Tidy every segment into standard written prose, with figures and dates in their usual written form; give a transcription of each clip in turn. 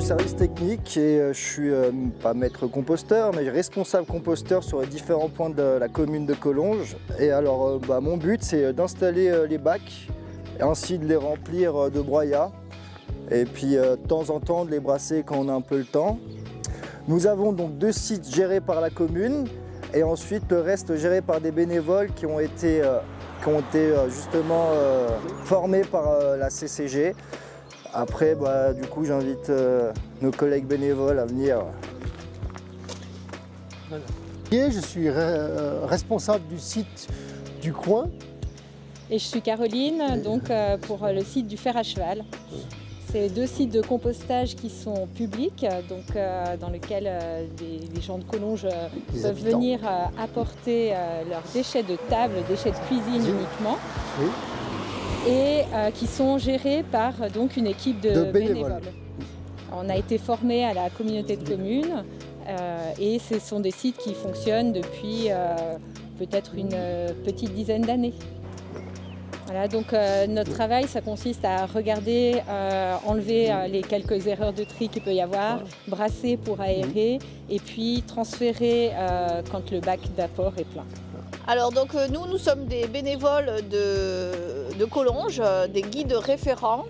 service technique et je suis pas maître composteur mais responsable composteur sur les différents points de la commune de Collonges. Et alors mon but c'est d'installer les bacs et ainsi de les remplir de broyat et puis de temps en temps de les brasser quand on a un peu le temps. Nous avons donc 2 sites gérés par la commune et ensuite le reste géré par des bénévoles qui ont été justement formés par la CCG. Après, du coup, j'invite nos collègues bénévoles à venir. Je suis responsable du site du coin. Et je suis Caroline, donc pour le site du Fer à Cheval. C'est 2 sites de compostage qui sont publics, donc dans lesquels les gens de Collonges peuvent venir apporter leurs déchets de table, déchets de cuisine uniquement. Oui. Et qui sont gérés par donc, une équipe de bénévoles. On a été formés à la communauté de communes et ce sont des sites qui fonctionnent depuis peut-être une petite dizaine d'années. Voilà, donc notre travail, ça consiste à regarder, enlever les quelques erreurs de tri qu'il peut y avoir, brasser pour aérer et puis transférer quand le bac d'apport est plein. Alors donc nous sommes des bénévoles de Collonges, des guides référents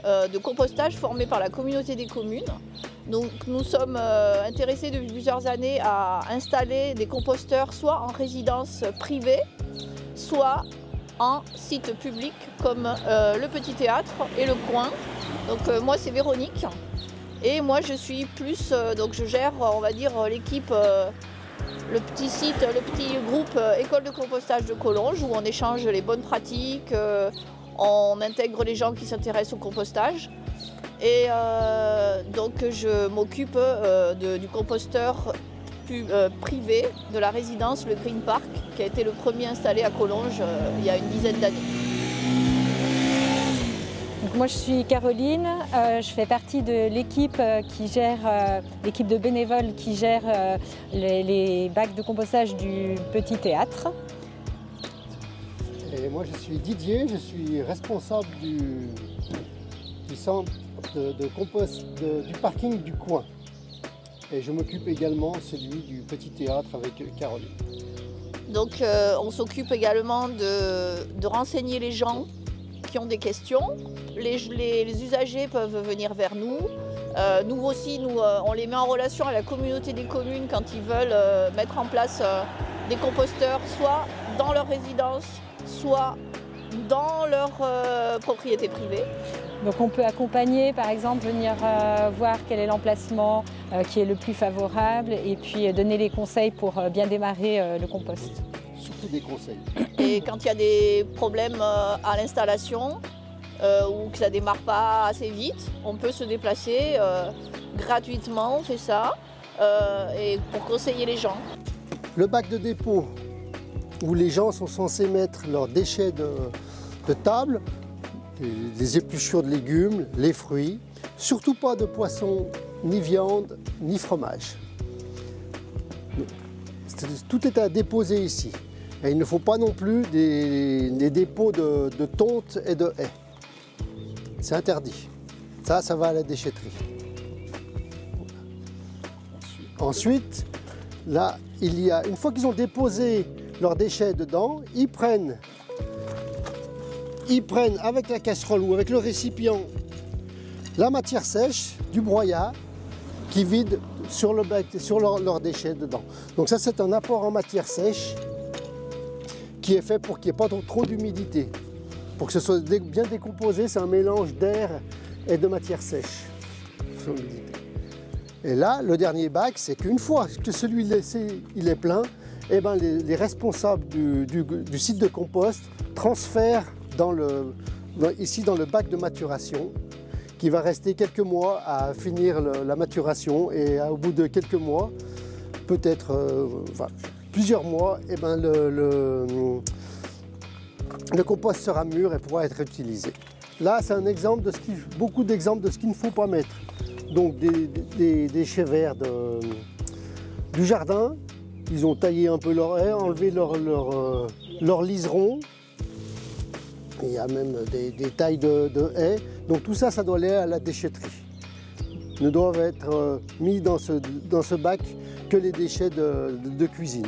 de compostage formés par la communauté des communes. Donc nous sommes intéressés depuis plusieurs années à installer des composteurs soit en résidence privée, soit en site public comme le Petit Théâtre et le Coin. Donc moi c'est Véronique et moi je suis plus, donc je gère on va dire l'équipe le petit site, le petit groupe École de compostage de Collonges où on échange les bonnes pratiques, on intègre les gens qui s'intéressent au compostage. Et donc je m'occupe du composteur privé de la résidence Le Green Park qui a été le premier installé à Collonges il y a une dizaine d'années. Moi je suis Caroline, je fais partie de l'équipe qui gère, l'équipe de bénévoles qui gère les bacs de compostage du Petit Théâtre. Et moi je suis Didier, je suis responsable du centre de compost du parking du coin. Et je m'occupe également celui du Petit Théâtre avec Caroline. Donc on s'occupe également de renseigner les gens qui ont des questions. Les usagers peuvent venir vers nous. Nous aussi, on les met en relation à la communauté des communes quand ils veulent mettre en place des composteurs, soit dans leur résidence, soit dans leur propriété privée. Donc on peut accompagner, par exemple, venir voir quel est l'emplacement qui est le plus favorable et puis donner les conseils pour bien démarrer le compost. Surtout des conseils. Et quand il y a des problèmes à l'installation ou que ça ne démarre pas assez vite, on peut se déplacer gratuitement, on fait ça, et pour conseiller les gens. Le bac de dépôt où les gens sont censés mettre leurs déchets de table, les épluchures de légumes, les fruits, surtout pas de poisson, ni viande, ni fromage. Tout est à déposer ici. Et il ne faut pas non plus des dépôts de tonte et de haies. C'est interdit. Ça va à la déchetterie. Ensuite, là, une fois qu'ils ont déposé leurs déchets dedans, ils prennent avec la casserole ou avec le récipient la matière sèche du broyat qui vide sur leurs déchets dedans. Donc ça, c'est un apport en matière sèche qui est fait pour qu'il n'y ait pas trop d'humidité. Pour que ce soit bien décomposé, c'est un mélange d'air et de matière sèche. Et là, le dernier bac, c'est qu'une fois que celui-ci est plein, eh ben, les responsables du site de compost transfèrent ici dans le bac de maturation qui va rester quelques mois à finir la maturation et au bout de quelques mois, peut-être plusieurs mois, eh ben, le compost sera mûr et pourra être utilisé. Là, c'est un exemple de beaucoup d'exemples de ce qu'il ne faut pas mettre. Donc des déchets verts du jardin, ils ont taillé un peu leur haie, enlevé leur liseron. Il y a même des tailles de haies. Donc tout ça, ça doit aller à la déchetterie. ne doivent être mis dans ce bac que les déchets de cuisine.